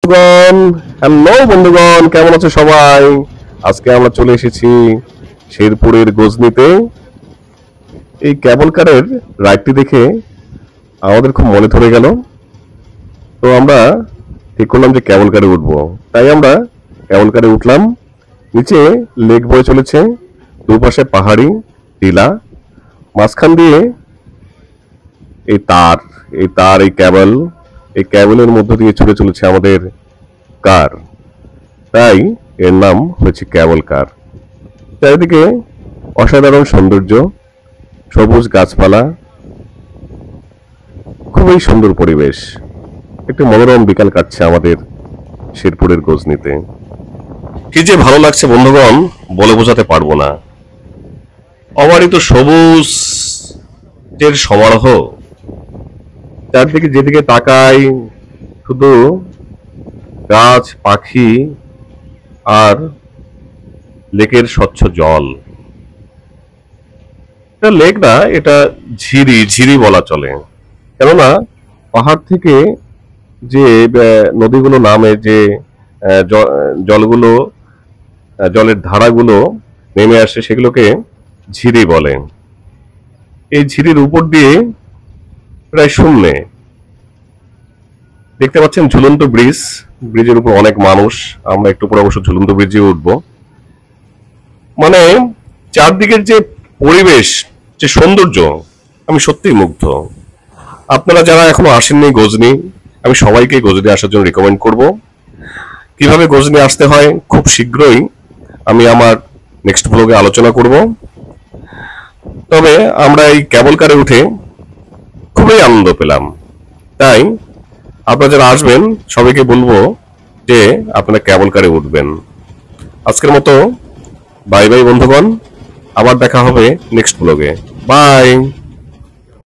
বন্ধুগণ, হ্যালো বন্ধুগণ, কেমন আছো সবাই? আজকে আমরা চলে এসেছি শেরপুরের গজনিতে। এই কেবল কারের রাইডটি দেখে আমাদের খুব মনে ধরে গেল। তো আমরা ঠিক করলাম যে কেবল কারে উঠবো। তাই আমরা কেবল কারে উঠলাম। নিচে লেক বয়ে চলেছে, দুপাশে পাহাড়ি টিলা, মাঝখান দিয়ে এই তার এই কেবলের মধ্য দিয়ে ছুটে চলেছে আমাদের কার। তাই এর নাম হয়েছে কেবল কার। চারিদিকে অসাধারণ সৌন্দর্য, সবুজ গাছপালা, খুবই সুন্দর পরিবেশ। একটি মনোরম বিকাল কাটছে আমাদের শেরপুরের গজনিতে। কি যে ভালো লাগছে বন্ধুগণ, বলে বোঝাতে পারবো না। অবারিত সবুজের সমারোহ, চারদিকে যেদিকে তাকাই শুধু গাছ, পাখি আর লেকের স্বচ্ছ জল। এটা লেক না, এটা ঝিরি বলা চলে। কেননা পাহাড় থেকে যে নদীগুলো নামে, যে জলগুলো, জলের ধারাগুলো নেমে আসে, সেগুলোকে ঝিরি বলে। এই ঝিরির উপর দিয়ে প্রায় শূন্যে দেখতে পাচ্ছেন ঝুলন্ত ব্রিজের উপর অনেক মানুষ। আমরা একটু পরে অবশ্য ঝুলন্ত ব্রিজে উঠবো। মানে চারদিকের যে পরিবেশ, যে সৌন্দর্য, আমি সত্যিই মুগ্ধ। আপনারা যারা এখনো আসেননি গজনি, আমি সবাইকে গজনি আসার জন্য রিকমেন্ড করব। কিভাবে গজনি আসতে হয় খুব শীঘ্রই আমি আমার নেক্সট ব্লগে আলোচনা করব। তবে আমরা এই কেবল কারে উঠে খুবই আনন্দ পেলাম। তাই আপনারা যারা আসবেন সবাইকে বলবো যে আপনারা কেবল কারে উঠবেন। আজকের মতো বাই বাই বন্ধুগণ, আবার দেখা হবে নেক্সট ব্লগে। বাই।